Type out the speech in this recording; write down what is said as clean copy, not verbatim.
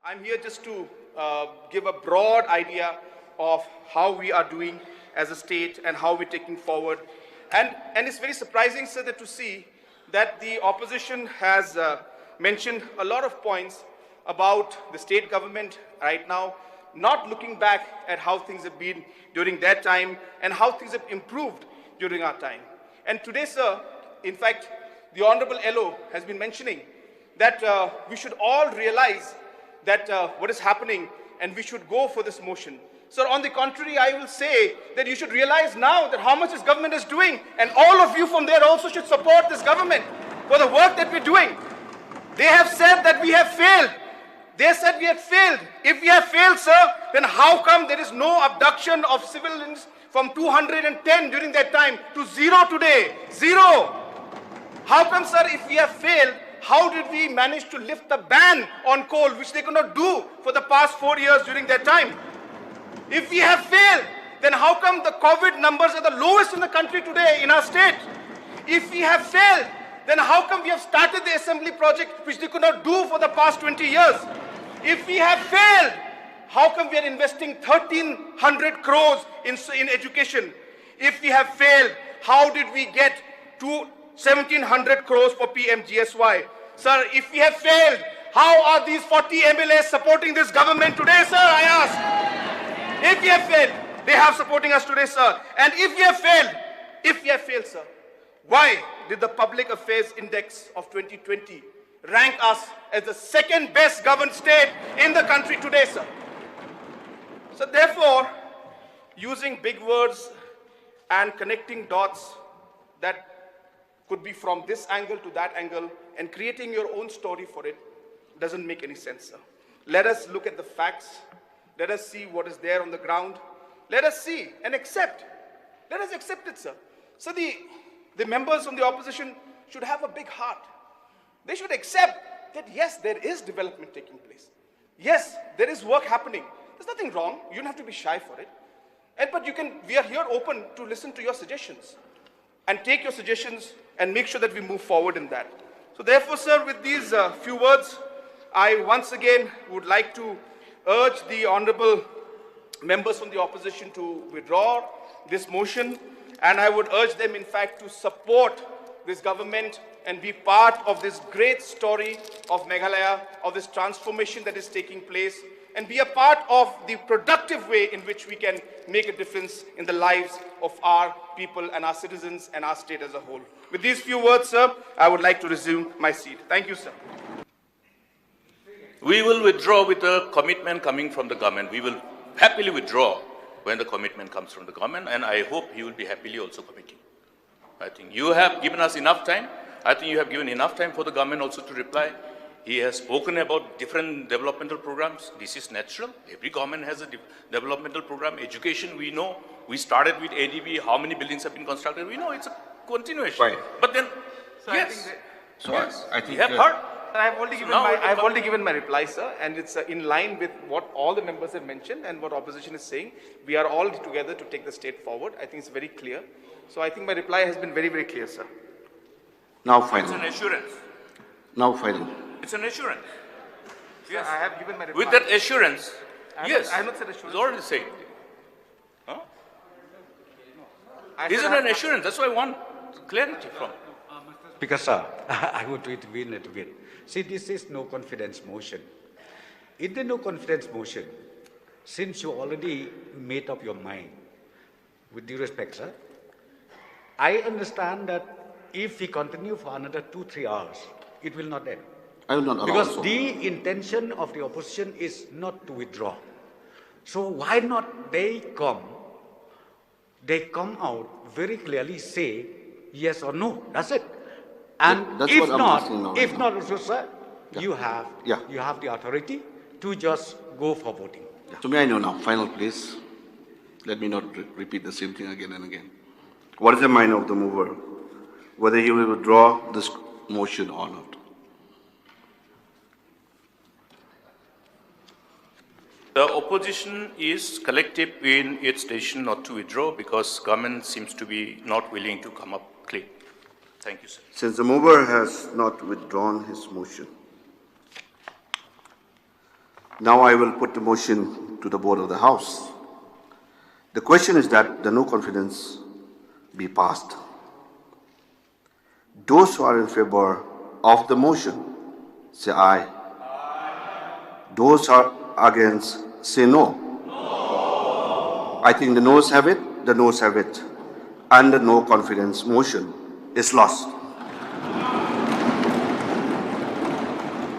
I'm here just to give a broad idea of how we are doing as a state and how we're taking forward. And it's very surprising, sir, that to see that the opposition has mentioned a lot of points about the state government right now, not looking back at how things have been during their time and how things have improved during our time. And today, sir, in fact, the Honorable LO has been mentioning that we should all realize that what is happening and we should go for this motion. So on the contrary, I will say that you should realize now that how much this government is doing, and all of you from there also should support this government for the work that we're doing. They have said that we have failed. They said we have failed. If we have failed, sir, then how come there is no abduction of civilians from 210 during that time to 0 today? 0. How come, sir, if we have failed, how did we manage to lift the ban on coal, which they could not do for the past 4 years during that time? If we have failed, then how come the COVID numbers are the lowest in the country today in our state? If we have failed, then how come we have started the assembly project, which they could not do for the past 20 years? If we have failed, how come we are investing 1,300 crores in education? If we have failed, how did we get to 1,700 crores for PMGSY? Sir, if we have failed, how are these 40 MLAs supporting this government today, sir, I ask? If we have failed, they have supporting us today, sir. And if we have failed, sir, why did the Public Affairs Index of 2020 rank us as the second best governed state in the country today, sir? So therefore, using big words and connecting dots that could be from this angle to that angle and creating your own story for it doesn't make any sense, sir. Let us look at the facts. Let us see what is there on the ground. Let us see and accept. Let us accept it, sir. So the members from the opposition should have a big heart. They should accept that yes, there is development taking place. Yes, there is work happening. There's nothing wrong. You don't have to be shy for it. But we are here open to listen to your suggestions and take your suggestions and make sure that we move forward in that. So therefore, sir, with these few words, I once again would like to urge the honorable members from the opposition to withdraw this motion, and I would urge them, in fact, to support this government and be part of this great story of Meghalaya, of this transformation that is taking place, and be a part of the productive way in which we can make a difference in the lives of our people and our citizens and our state as a whole. With these few words, sir, I would like to resume my seat. Thank you, sir. We will withdraw with a commitment coming from the government. We will happily withdraw when the commitment comes from the government, and I hope he will be happily also committing. I think you have given us enough time. I think you have given enough time for the government also to reply. He has spoken about different developmental programs. This is natural. Every government has a developmental program. Education, we know. We started with ADB. How many buildings have been constructed? We know it's a continuation. Right. But then, So yes. I think we have heard. I have already given my reply, sir, and it's in line with what all the members have mentioned and what opposition is saying. We are all together to take the state forward. I think it's very clear. So I think my reply has been very, very clear, sir. now It's final. an assurance. Now final. It's an assurance. Yes. I have given my reply. With that assurance, I yes. have not said assurance. It's already said. Huh? I Is said it an assurance? That's why I want clarity from. Because, sir, I want to intervene a little bit. See, this is no confidence motion. In the no confidence motion, since you already made up your mind, with due respect, sir, I understand that if we continue for another 2-3 hours, it will not end. I will not allow Because so. the intention of the opposition is not to withdraw. So why not they come out very clearly, say yes or no. That's it. And That's if what I'm asking now, not, right if now. not also, sir, Yeah. you have the authority to just go for voting. So may I know now, final please. Let me not repeat the same thing again and again. What is the mind of the mover? Whether he will withdraw this motion or not? The opposition is collective in its decision not to withdraw because government seems to be not willing to come up clean. Thank you, sir. Since the mover has not withdrawn his motion, Now I will put the motion to the board of the House. The question is that the no confidence be passed. Those who are in favor of the motion, say aye. Those who are against, say no. I think the noes have it, and the no confidence motion is lost.